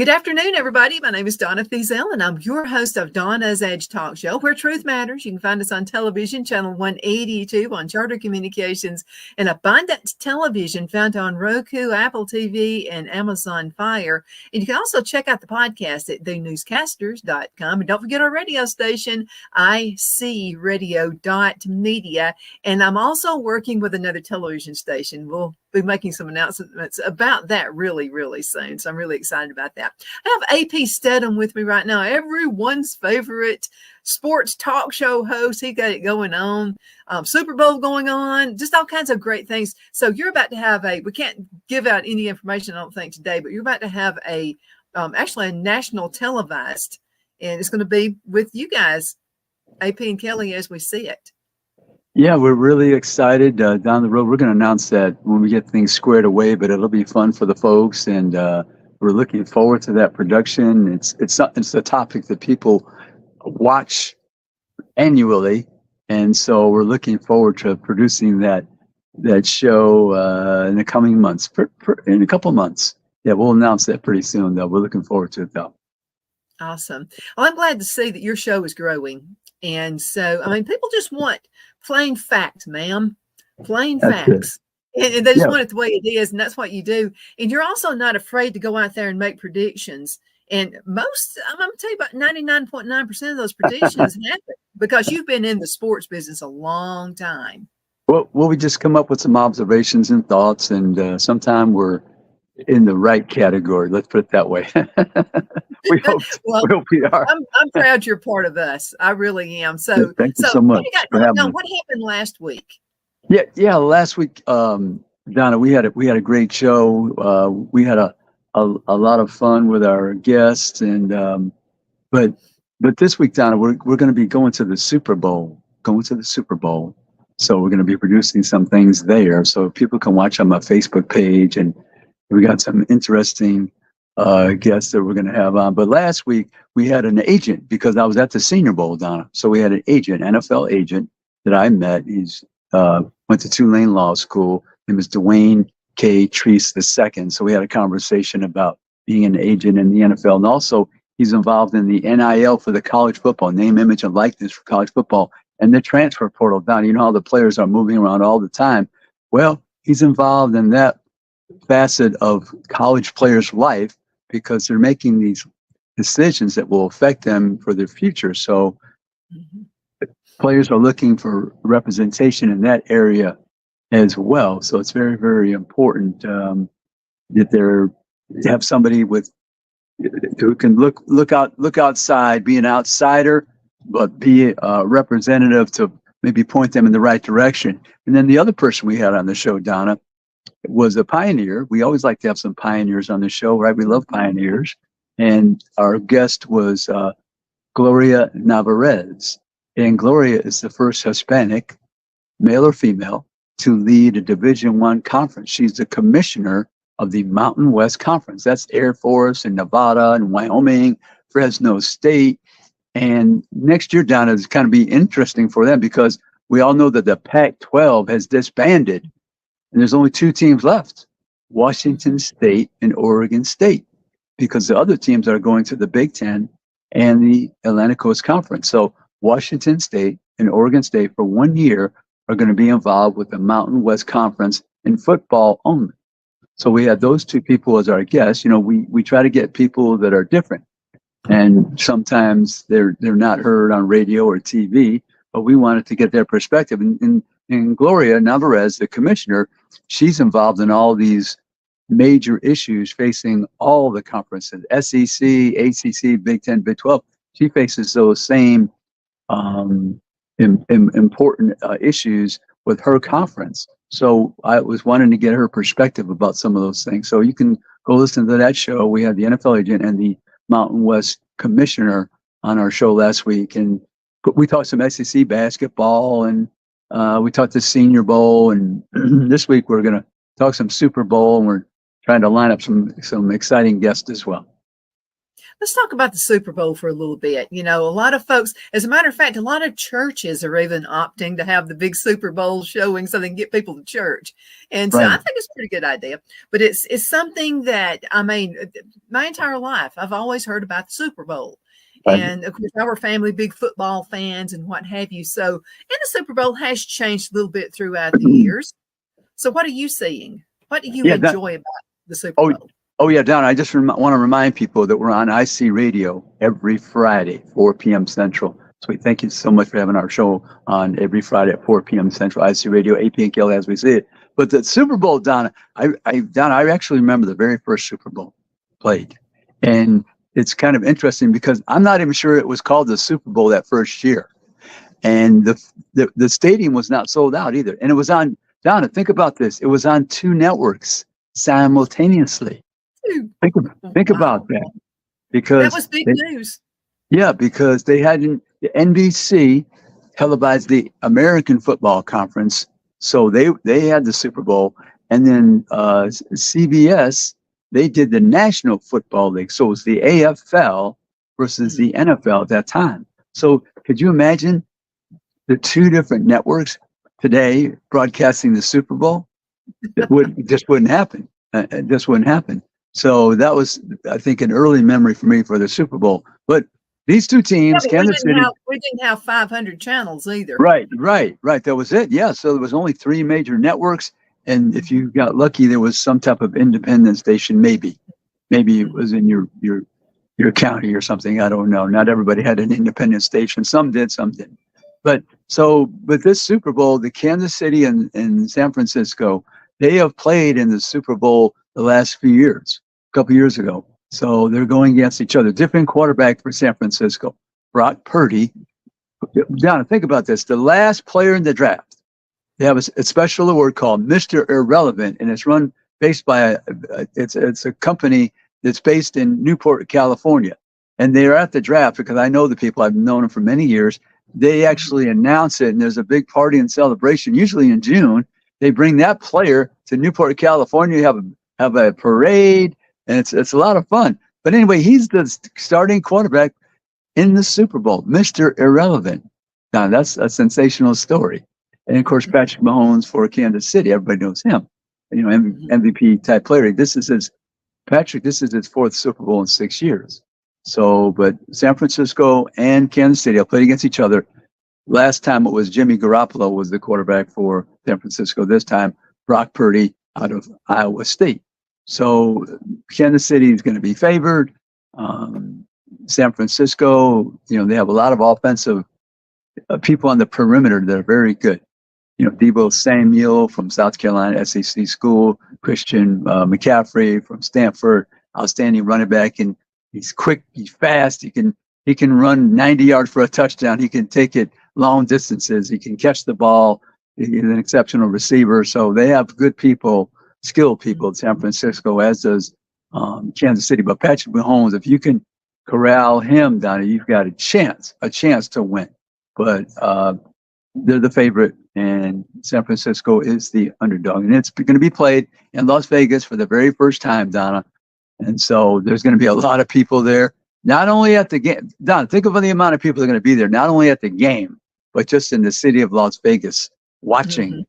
Good afternoon, everybody. My name is Donna Thiesel, and I'm your host of Donna's Edge Talk Show, where truth matters. You can find us on television, channel 182 on Charter Communications, and Abundant Television found on Roku, Apple TV, and Amazon Fire. And you can also check out the podcast at thenewscasters.com. And don't forget our radio station, icradio.media. And I'm also working with another television station. We'll be making some announcements about that really, really soon. So I'm really excited about that. I have AP Steadham with me right now, everyone's favorite sports talk show host. He got it going on, Super Bowl going on, just all kinds of great things. So you're about to have we can't give out any information, I don't think, today, but you're about to have actually a national televised, and it's going to be with you guys, AP and Kelly, as we see it. Yeah, we're really excited. Down the road, we're going to announce that when we get things squared away, but it'll be fun for the folks, and we're looking forward to that production. It's a topic that people watch annually, and so we're looking forward to producing that show in the coming months. In a couple of months, yeah, we'll announce that pretty soon. Though we're looking forward to it, though. Awesome. Well, I'm glad to see that your show is growing, and so people just want plain facts, ma'am. Plain facts. And they just want it the way it is, and that's what you do. And you're also not afraid to go out there and make predictions. And I'm going to tell you about 99.9% of those predictions happen because you've been in the sports business a long time. Well, we just come up with some observations and thoughts, and sometimes we're in the right category. Let's put it that way. we hope we are. I'm proud you're part of us. I really am. So thank you so much. What happened last week? Yeah. Last week, Donna, we had a great show. We had a lot of fun with our guests, and but this week, Donna, we're going to be going to the Super Bowl. So we're going to be producing some things there, so people can watch on my Facebook page, and we got some interesting guests that we're going to have on. But last week we had an agent because I was at the Senior Bowl, Donna. So we had an agent, NFL agent that I met. He's went to Tulane Law School. His name is Dwayne K. Treese II. So we had a conversation about being an agent in the NFL. And also he's involved in the NIL for the college football, name, image, and likeness for college football, and the transfer portal. Donna, you know how the players are moving around all the time. Well, he's involved in that facet of college players' life because they're making these decisions that will affect them for their future. So players are looking for representation in that area as well. So it's very, very important that they have somebody who can look outside, be an outsider, but be a representative to maybe point them in the right direction. And then the other person we had on the show, Donna, was a pioneer. We always like to have some pioneers on the show, right? We love pioneers. And our guest was Gloria Navarez. And Gloria is the first Hispanic, male or female, to lead a Division I conference. She's the commissioner of the Mountain West Conference. That's Air Force and Nevada and Wyoming, Fresno State. And next year, Donna, is kind of be interesting for them because we all know that the Pac-12 has disbanded. And there's only two teams left, Washington State and Oregon State, because the other teams are going to the Big Ten and the Atlantic Coast Conference. So Washington State and Oregon State for 1 year are going to be involved with the Mountain West Conference in football only. So we had those two people as our guests. You know, we try to get people that are different. And sometimes they're not heard on radio or TV, but we wanted to get their perspective. And Gloria Navarez, the commissioner, she's involved in all these major issues facing all the conferences, SEC, ACC, Big Ten, Big 12. She faces those same important issues with her conference. So I was wanting to get her perspective about some of those things. So you can go listen to that show. We had the NFL agent and the Mountain West commissioner on our show last week. And we talked some SEC basketball, and we talked the Senior Bowl. And this week we're going to talk some Super Bowl, and we're trying to line up some exciting guests as well. Let's talk about the Super Bowl for a little bit. You know, a lot of folks, as a matter of fact, a lot of churches are even opting to have the big Super Bowl showing so they can get people to church. And so I Right. think it's a pretty good idea. But it's something that, I mean, my entire life, I've always heard about the Super Bowl. Right. And of course, our family, big football fans and what have you. So, and the Super Bowl has changed a little bit throughout the years. So, what are you seeing? What do you Yeah. enjoy about the Super Oh, Bowl? oh yeah, Don. I just want to remind people that we're on IC Radio every Friday, 4 p.m. Central. So we thank you so much for having our show on every Friday at 4 p.m. Central. IC Radio, APNKL as we see it. But the Super Bowl, Donna, I actually remember the very first Super Bowl played, and it's kind of interesting because I'm not even sure it was called the Super Bowl that first year, and the stadium was not sold out either, and it was on. Donna, think about this. It was on two networks simultaneously. Think, think about Wow. that, That because was big they, news. yeah, because they hadn't the NBC televised the American Football Conference, so they had the Super Bowl, and then CBS they did the National Football League, so it was the AFL versus the NFL at that time. So could you imagine the two different networks today broadcasting the Super Bowl? It just wouldn't happen. It just wouldn't happen. So that was, I think, an early memory for me for the Super Bowl. But these two Yeah, teams, but we Kansas didn't City, have we didn't have 500 channels either. right. That was it. Yeah. So there was only three major networks, and if you got lucky, there was some type of independent station. Maybe it was in your county or something. I don't know. Not everybody had an independent station. Some did, some didn't. But this Super Bowl, the Kansas City and San Francisco, they have played in the Super Bowl the last few years, a couple years ago. So they're going against each other. Different quarterback for San Francisco, Brock Purdy. Donna, think about this. The last player in the draft, they have a special award called Mr. Irrelevant, and it's run based by it's a company that's based in Newport, California. And they're at the draft because I know the people. I've known them for many years. They actually announce it, and there's a big party and celebration, usually in June. They bring that player to Newport, California, have a parade, and it's a lot of fun. But anyway, he's the starting quarterback in the Super Bowl, Mr. Irrelevant. Now, that's a sensational story. And of course, Patrick Mahomes for Kansas City, everybody knows him. You know, MVP type player. This is his fourth Super Bowl in 6 years. So, but San Francisco and Kansas City will play against each other. Last time it was Jimmy Garoppolo was the quarterback for San Francisco. This time, Brock Purdy out of Iowa State. So Kansas City is going to be favored. San Francisco, you know, they have a lot of offensive people on the perimeter that are very good. You know, Debo Samuel from South Carolina SEC school, Christian McCaffrey from Stanford, outstanding running back, and he's quick, he's fast. He can run 90 yards for a touchdown. He can take it long distances. He can catch the ball. He's an exceptional receiver. So they have good people, skilled people in San Francisco, as does Kansas City. But Patrick Mahomes, if you can corral him down, you've got a chance to win. But they're the favorite, and San Francisco is the underdog. And it's going to be played in Las Vegas for the very first time, Donna. And so there's going to be a lot of people there, not only at the game. Donna, think of the amount of people that are going to be there, not only at the game, but just in the city of Las Vegas, watching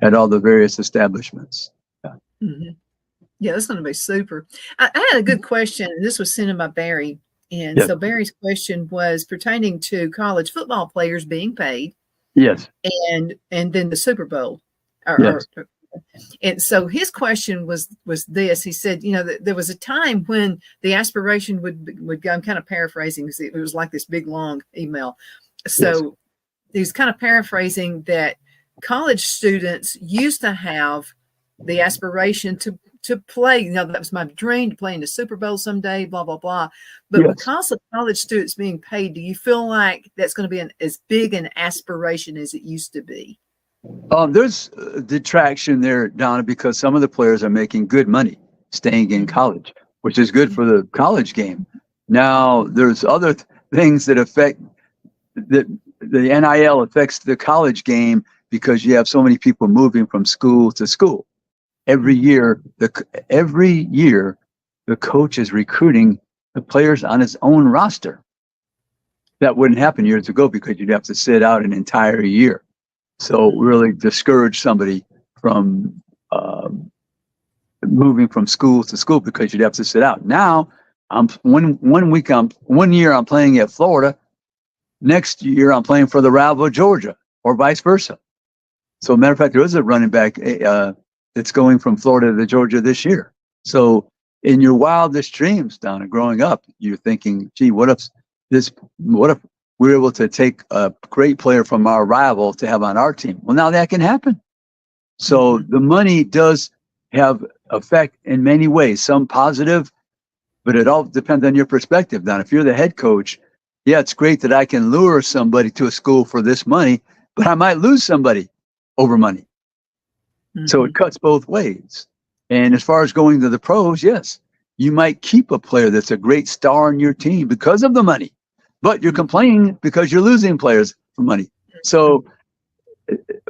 at all the various establishments. Yeah, that's going to be super. I had a good question, and this was sent in by Barry. And Yes. so Barry's question was pertaining to college football players being paid. Yes. And then the Super Bowl. Yes. And so his question was this. He said, you know, there was a time when the aspiration would go, I'm kind of paraphrasing because it was like this big long email. So he's kind of paraphrasing that college students used to have the aspiration to play, you know, that was my dream, to play in the Super Bowl someday, blah, blah, blah. But because of college students being paid, do you feel like that's going to be as big an aspiration as it used to be? There's detraction there, Donna, because some of the players are making good money staying in college, which is good for the college game. Now, there's other things that affect the NIL affects the college game because you have so many people moving from school to school. Every year, the coach is recruiting the players on his own roster. That wouldn't happen years ago because you'd have to sit out an entire year. So really discourage somebody from moving from school to school because you'd have to sit out. Now, one year I'm playing at Florida. Next year I'm playing for the rival Georgia, or vice versa. So, matter of fact, there is a running back that's going from Florida to Georgia this year. So, in your wildest dreams, Donna, growing up, you're thinking, "Gee, what if we're able to take a great player from our rival to have on our team?" Well, now that can happen. So, the money does have effect in many ways. Some positive, but it all depends on your perspective. Donna, if you're the head coach, yeah, it's great that I can lure somebody to a school for this money, but I might lose somebody over money. So it cuts both ways. And as far as going to the pros, yes, you might keep a player that's a great star on your team because of the money, but you're complaining because you're losing players for money. So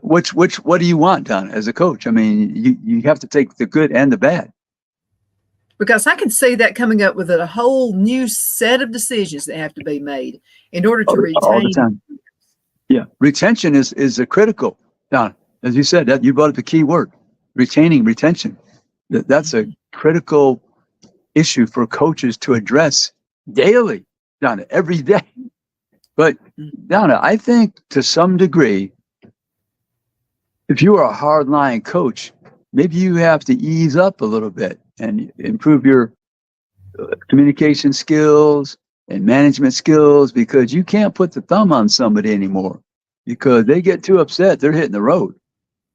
what do you want, Don, as a coach? I mean, you have to take the good and the bad. Because I can see that coming up with a whole new set of decisions that have to be made in order to retain. All the time. Yeah, retention is a critical. Don, as you said, that you brought up the key word, retention. That's a critical issue for coaches to address daily, Donna, every day. But Donna, I think to some degree, if you are a hardline coach, maybe you have to ease up a little bit and improve your communication skills and management skills, because you can't put the thumb on somebody anymore because they get too upset, they're hitting the road.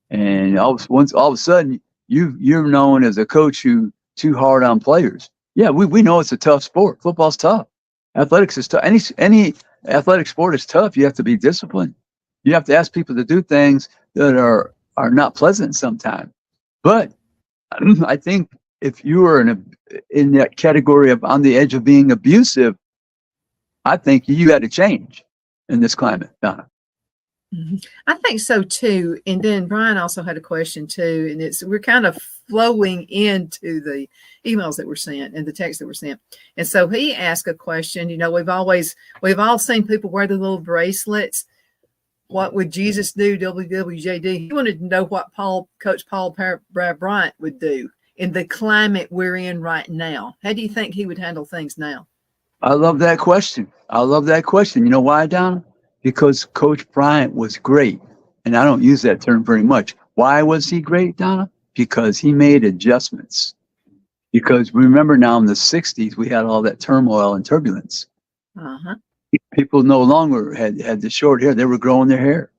And all of a sudden, you're known as a coach who too hard on players. Yeah, we know it's a tough sport. Football's tough. Athletics is tough. Any athletic sport is tough. You have to be disciplined. You have to ask people to do things that are not pleasant sometimes. But I think if you are in that category of on the edge of being abusive, I think you got to change in this climate, Donna. I think so too. And then Brian also had a question too, and we're kind of flowing into the emails that were sent and the texts that were sent. And so he asked a question. You know, we've all seen people wear the little bracelets. What would Jesus do? WWJD. He wanted to know what Coach Paul Bryant would do in the climate we're in right now. How do you think he would handle things now? I love that question. You know why, Donna? Because Coach Bryant was great. And I don't use that term very much. Why was he great, Donna? Because he made adjustments. Because remember now in the 60s, we had all that turmoil and turbulence. People no longer had the short hair. They were growing their hair.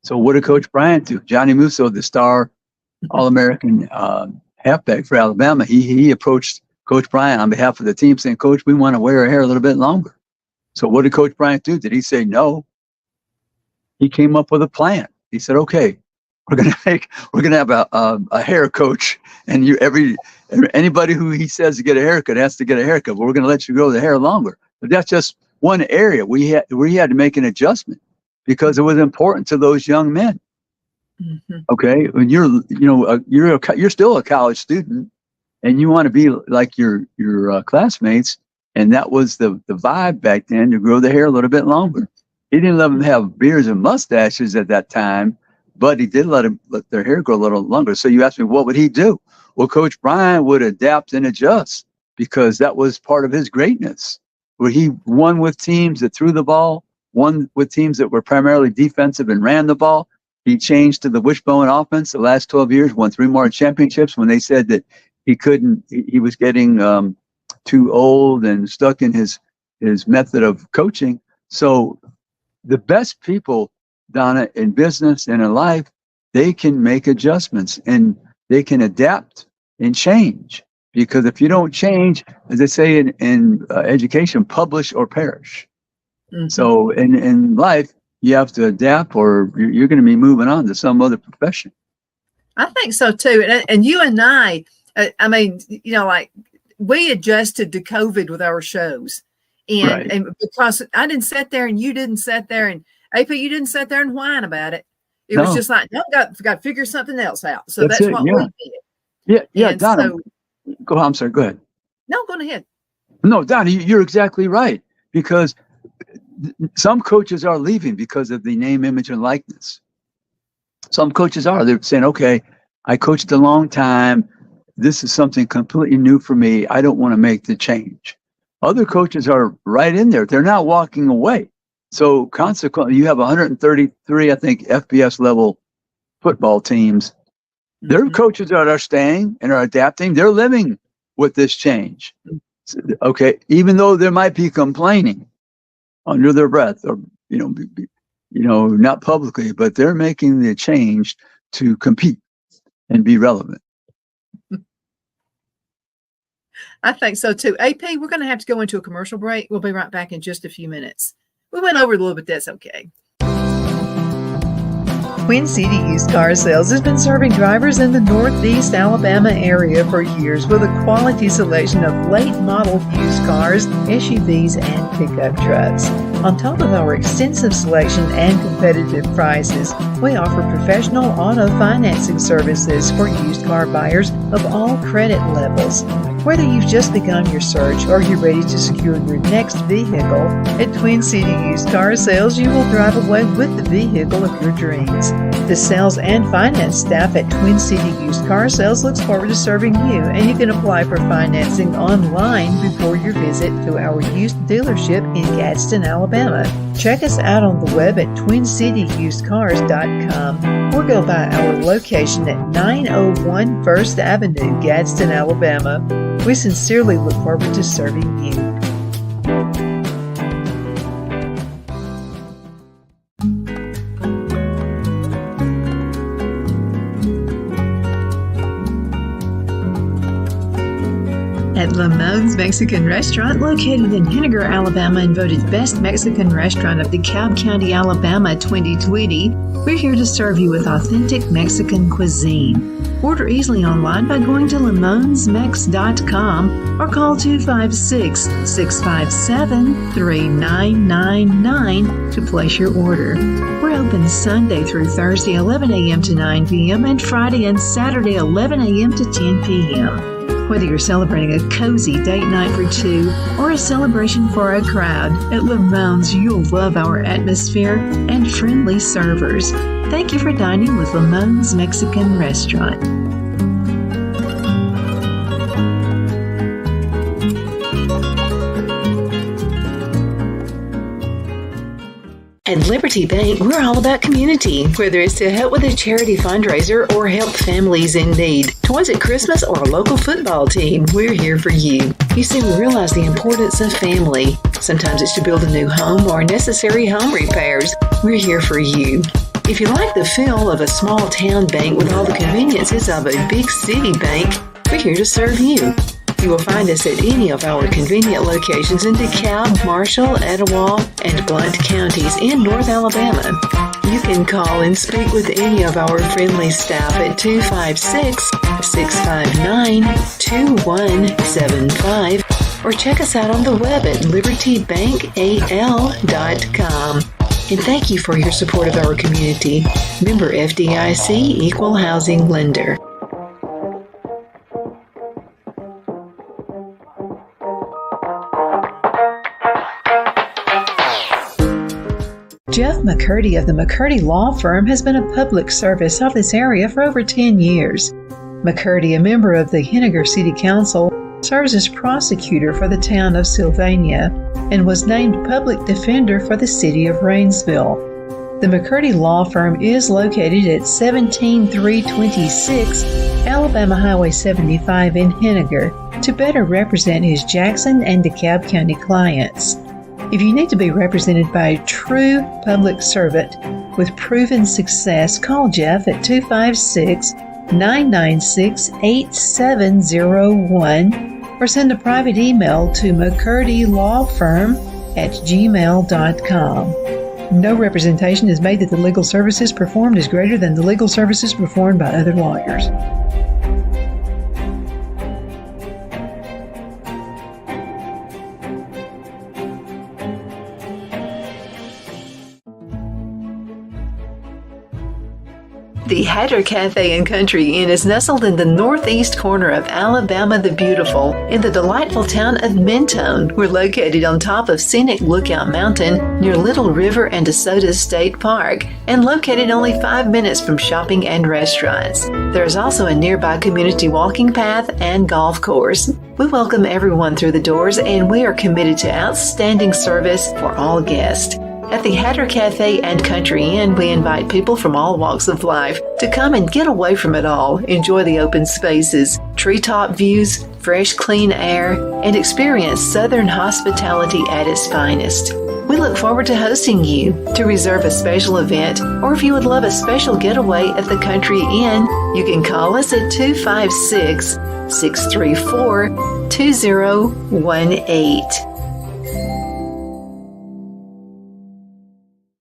So what did Coach Bryant do? Johnny Musso, the star All-American halfback for Alabama, he approached Coach Bryant on behalf of the team saying, "Coach, we want to wear our hair a little bit longer." So what did Coach Bryant do? Did he say no? He came up with a plan. He said, "Okay, we're gonna have a hair coach, and anybody who he says to get a haircut has to get a haircut. But we're gonna let you grow the hair longer." But that's just one area we had to make an adjustment because it was important to those young men. Okay, when you're still a college student, and you want to be like your classmates, and that was the vibe back then, to grow the hair a little bit longer. He didn't let them have beards and mustaches at that time, but he did let their hair grow a little longer. So you asked me, what would he do? Well, Coach Bryant would adapt and adjust because that was part of his greatness, where he won with teams that threw the ball, won with teams that were primarily defensive and ran the ball. He changed to the wishbone offense the last 12 years, won 3 more championships when they said that he was getting too old and stuck in his method of coaching. So the best people, Donna, in business and in life, they can make adjustments and they can adapt and change. Because if you don't change, as they say in education, publish or perish. So in life, you have to adapt or you're going to be moving on to some other profession. I think so too. And you and I mean, like we adjusted to COVID with our shows. And because I didn't sit there and you didn't sit there and AP, you didn't sit there and whine about it. It was just like, no, got to figure something else out. So that's what we did. Yeah, Donna. I'm sorry, go ahead. No, go ahead. No, Donnie, you're exactly right. Because some coaches are leaving because of the name, image, and likeness. Some coaches are. They're saying, okay, I coached a long time. This is something completely new for me. I don't want to make the change. Other coaches are right in there. They're not walking away. So consequently, you have 133, I think, FBS level football teams. There are coaches that are staying and are adapting. They're living with this change. Okay, even though there might be complaining under their breath, or not publicly, but they're making the change to compete and be relevant. I think so too. AP, we're going to have to go into a commercial break. We'll be right back in just a few minutes. We went over a little bit. That's okay. Twin City Used Car Sales has been serving drivers in the Northeast Alabama area for years with a quality selection of late model used cars, SUVs, and pickup trucks. On top of our extensive selection and competitive prices, we offer professional auto financing services for used car buyers of all credit levels. Whether you've just begun your search or you're ready to secure your next vehicle, at Twin City Used Car Sales, you will drive away with the vehicle of your dreams. The sales and finance staff at Twin City Used Car Sales looks forward to serving you, and you can apply for financing online before your visit to our used dealership in Gadsden, Alabama. Check us out on the web at twincityusedcars.com or go by our location at 901 First Avenue, Gadsden, Alabama. We sincerely look forward to serving you. At Lamone's Mexican Restaurant, located in Henniger, Alabama, and voted Best Mexican Restaurant of DeKalb County, Alabama 2020, we're here to serve you with authentic Mexican cuisine. Order easily online by going to lamonsmex.com or call 256-657-3999 to place your order. We're open Sunday through Thursday 11 a.m. to 9 p.m. and Friday and Saturday 11 a.m. to 10 p.m. Whether you're celebrating a cozy date night for two or a celebration for a crowd, at Lamone's you'll love our atmosphere and friendly servers. Thank you for dining with Lamone's Mexican Restaurant. At Liberty Bank, we're all about community. Whether it's to help with a charity fundraiser or help families in need, toys at Christmas, or a local football team, we're here for you. You see, we realize the importance of family. Sometimes it's to build a new home or necessary home repairs. We're here for you. If you like the feel of a small town bank with all the conveniences of a big city bank, we're here to serve you. You will find us at any of our convenient locations in DeKalb, Marshall, Etowah, and Blount counties in North Alabama. You can call and speak with any of our friendly staff at 256-659-2175 or check us out on the web at libertybankal.com. And thank you for your support of our community. Member FDIC, Equal Housing Lender. Jeff McCurdy of the McCurdy Law Firm has been a public service of this area for over 10 years. McCurdy, a member of the Henniger City Council, serves as prosecutor for the town of Sylvania and was named public defender for the city of Rainsville. The McCurdy Law Firm is located at 17326 Alabama Highway 75 in Henniger to better represent his Jackson and DeKalb County clients. If you need to be represented by a true public servant with proven success, call Jeff at 256-996-8701 or send a private email to mccurdylawfirm@gmail.com. No representation is made that the legal services performed is greater than the legal services performed by other lawyers. The Hatter Cafe and Country Inn is nestled in the northeast corner of Alabama the Beautiful in the delightful town of Mentone. We're located on top of scenic Lookout Mountain near Little River and DeSoto State Park and located only 5 minutes from shopping and restaurants. There is also a nearby community walking path and golf course. We welcome everyone through the doors and we are committed to outstanding service for all guests. At the Hatter Cafe and Country Inn, we invite people from all walks of life to come and get away from it all, enjoy the open spaces, treetop views, fresh, clean air, and experience Southern hospitality at its finest. We look forward to hosting you. To reserve a special event, or if you would love a special getaway at the Country Inn, you can call us at 256-634-2018.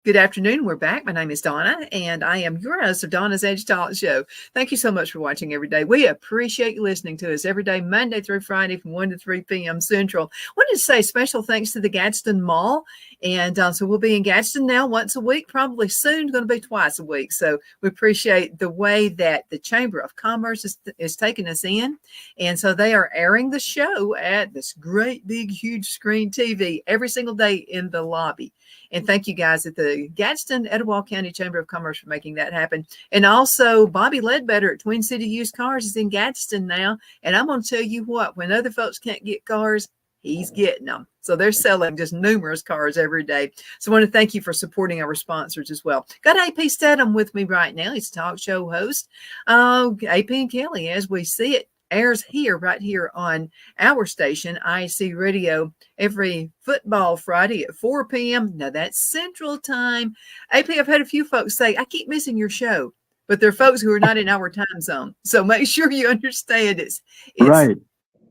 Good afternoon. We're back. My name is Donna, and I am your host of Donna's Edge Talk Show. Thank you so much for watching every day. We appreciate you listening to us every day, Monday through Friday from 1 to 3 p.m. Central. I wanted to say special thanks to the Gadsden Mall. And so we'll be in Gadsden now once a week, probably soon going to be twice a week. So we appreciate the way that the Chamber of Commerce is taking us in. And so they are airing the show at this great, big, huge screen TV every single day in the lobby. And thank you guys at the Gadsden, Etowah County Chamber of Commerce for making that happen. And also Bobby Ledbetter at Twin City Used Cars is in Gadsden now. And I'm going to tell you what, when other folks can't get cars, he's getting them. So they're selling just numerous cars every day. So I want to thank you for supporting our sponsors as well. Got AP Steadham with me right now. He's a talk show host. AP and Kelly, as we see it, airs here, right here on our station, IC Radio, every football Friday at 4 p.m. Now that's Central Time. AP, I've had a few folks say, I keep missing your show, but they're folks who are not in our time zone. So make sure you understand it's Right.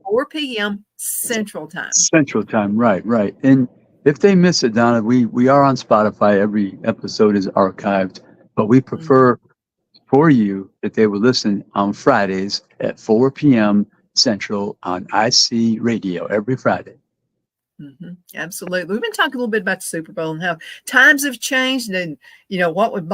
4 p.m. Central Time. Central Time, right. And if they miss it, Donna, we are on Spotify. Every episode is archived, but we prefer for you that they will listen on Fridays at 4 p.m. Central on IC Radio every Friday. Mm-hmm. Absolutely. We've been talking a little bit about the Super Bowl and how times have changed and, what would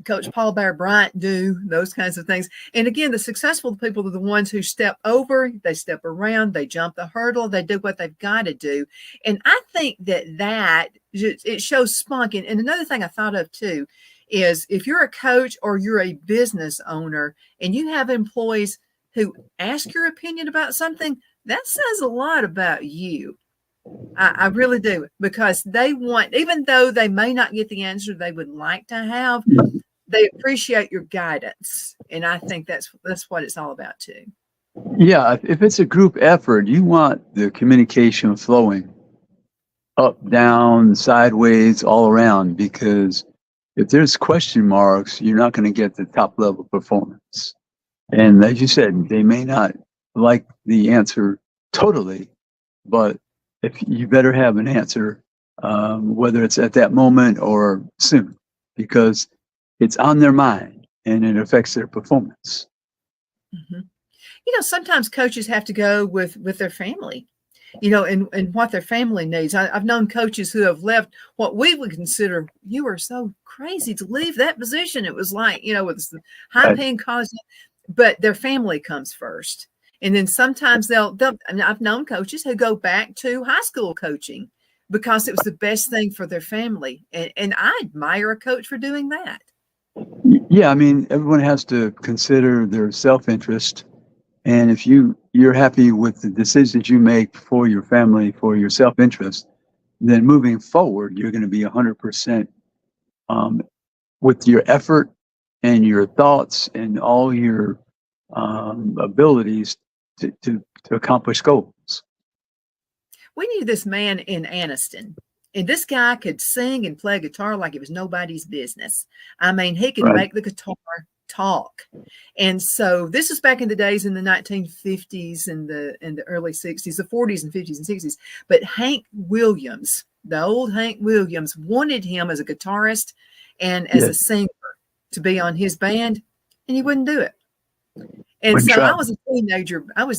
Coach Paul Bear Bryant do, those kinds of things. And again, the successful people are the ones who step over, they step around, they jump the hurdle, they do what they've got to do. And I think that it shows spunk. And another thing I thought of too is if you're a coach or you're a business owner and you have employees who ask your opinion about something, that says a lot about you. I really do, because they want, even though they may not get the answer they would like to have, they appreciate your guidance. And I think that's what it's all about too. Yeah, if it's a group effort, you want the communication flowing up, down, sideways, all around, because if there's question marks, you're not going to get the top level performance. And as you said, they may not like the answer totally, but if you better have an answer, whether it's at that moment or soon, because it's on their mind and it affects their performance. Mm-hmm. Sometimes coaches have to go with their family, and what their family needs. I've known coaches who have left what we would consider, you are so crazy to leave that position. It was like, with high paying college, but their family comes first. And then sometimes I've known coaches who go back to high school coaching because it was the best thing for their family. And I admire a coach for doing that. Yeah, I mean, everyone has to consider their self-interest. And if you're happy with the decisions you make for your family, for your self-interest, then moving forward, you're going to be 100% with your effort and your thoughts and all your abilities to accomplish goals. We knew this man in Anniston, and this guy could sing and play guitar like it was nobody's business. I mean, he could make the guitar talk. And so this is back in the days in the 1950s and the early 60s, the 40s and 50s and 60s. But Hank Williams, the old Hank Williams, wanted him as a guitarist and as a singer to be on his band, and he wouldn't do it. And so I was a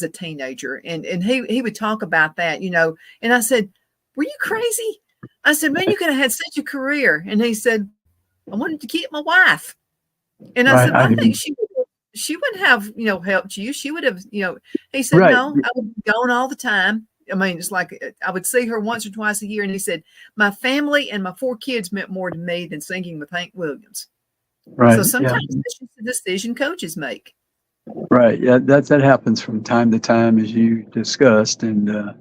teenager, and he would talk about that, and I said, were you crazy? I said, man, you could have had such a career. And he said, I wanted to keep my wife. And I Right. said, well, I think she would have, helped you. She would have, he said, Right. no, I would be gone all the time. I mean, it's like I would see her once or twice a year. And he said, my family and my 4 kids meant more to me than singing with Hank Williams. So Right. Yeah. sometimes it's just a decision coaches make. Right. Yeah. That happens from time to time, as you discussed, and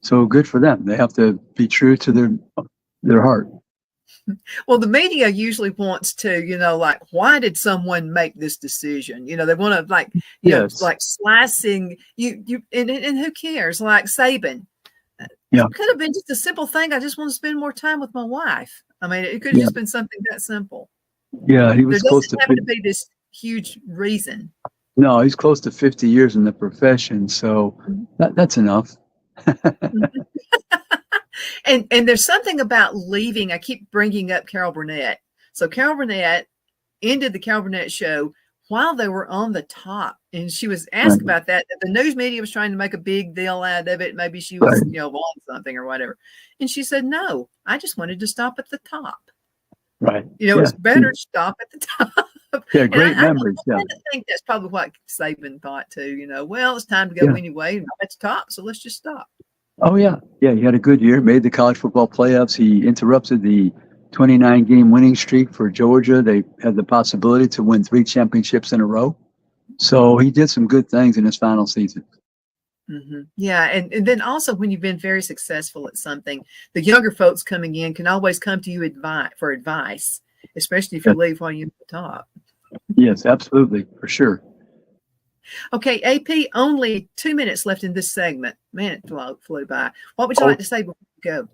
so good for them. They have to be true to their heart. Well, the media usually wants to, like, why did someone make this decision? They want to Yes. like slicing you, and who cares? Like Saban, Yeah. it could have been just a simple thing. I just want to spend more time with my wife. I mean, it could have Yeah. just been something that simple. Yeah. He There was close doesn't to. have to be this huge reason. No, he's close to 50 years in the profession, so that's enough. And there's something about leaving. I keep bringing up Carol Burnett. So Carol Burnett ended the Carol Burnett show while they were on the top, and she was asked Right. about that. The news media was trying to make a big deal out of it. Maybe she Right. was, on something or whatever. And she said, "No, I just wanted to stop at the top. Right. It's better to stop at the top." Yeah. And Great memories. I Yeah. tend to think that's probably what Saban thought too. Well, it's time to go Yeah. anyway. I'm at the top, so let's just stop. Oh yeah. Yeah. He had a good year. Made the college football playoffs. He interrupted the 29-game winning streak for Georgia. They had the possibility to win 3 championships in a row. So he did some good things in his final season. Mm-hmm. Yeah, and then also when you've been very successful at something, the younger folks coming in can always come to you for advice, especially if you leave while you're at the top. Yes, absolutely, for sure. Okay, AP, only 2 minutes left in this segment. Man, it flew by. What would you like to say before we go?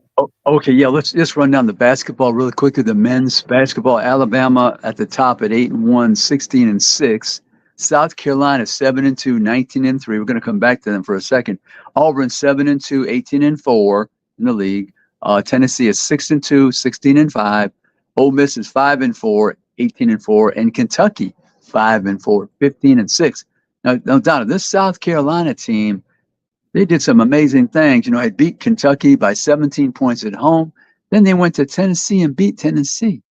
Okay, yeah, let's just run down the basketball really quickly. The men's basketball, Alabama at the top at 8-1, 16-6. South Carolina 7-2, 19-3. We're going to come back to them for a second. Auburn 7-2, 18-4 in the league. Tennessee is 6-2, 16-5. Ole Miss is 5-4, 18-4, and Kentucky 5-4, 15-6. Now, Donna, this South Carolina team, they did some amazing things. They beat Kentucky by 17 points at home. Then they went to Tennessee and beat Tennessee.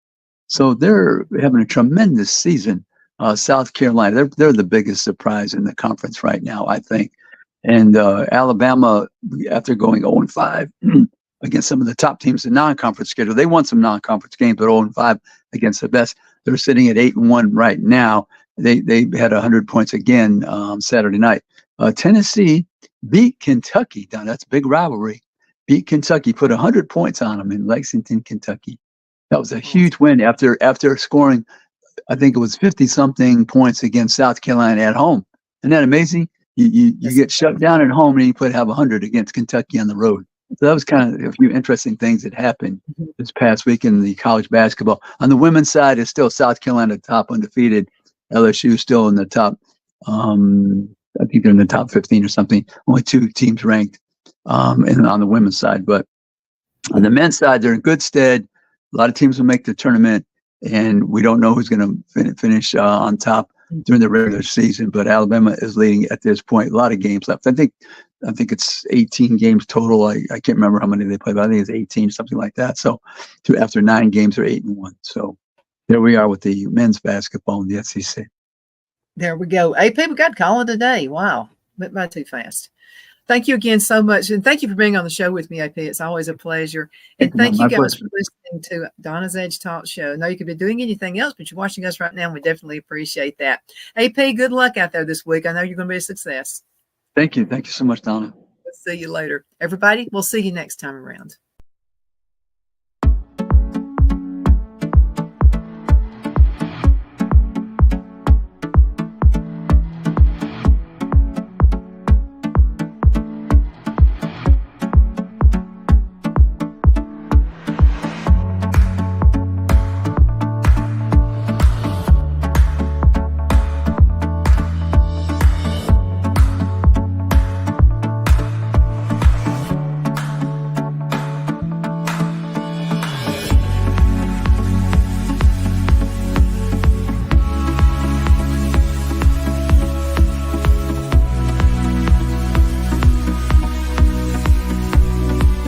So they're having a tremendous season. South Carolina, they're the biggest surprise in the conference right now, I think. And Alabama, after going 0-5 against some of the top teams in non-conference schedule, they won some non-conference games, but 0-5 against the best. They're sitting at 8-1 right now. They had 100 points again Saturday night. Tennessee beat Kentucky. Now that's a big rivalry. Beat Kentucky, put 100 points on them in Lexington, Kentucky. That was a huge win after scoring, I think it was 50-something points against South Carolina at home. Isn't that amazing? You get shut down at home and you have 100 against Kentucky on the road. So that was kind of a few interesting things that happened this past week in the college basketball. On the women's side, it's still South Carolina top undefeated. LSU still in the top. I think they're in the top 15 or something. Only 2 teams ranked and on the women's side. But on the men's side, they're in good stead. A lot of teams will make the tournament, and we don't know who's going to finish on top during the regular season. But Alabama is leading at this point. A lot of games left. I think it's 18 games total. I can't remember how many they played, but I think it's 18, something like that. So after 9 games, they're 8-1. So there we are with the men's basketball in the SEC. There we go. AP, we got calling today. Wow. Went by too fast. Thank you again so much. And thank you for being on the show with me, AP. It's always a pleasure. And thank you guys for listening to Donna's Edge Talk Show. I know you could be doing anything else, but you're watching us right now, and we definitely appreciate that. AP, good luck out there this week. I know you're going to be a success. Thank you. Thank you so much, Donna. We'll see you later. Everybody, we'll see you next time around.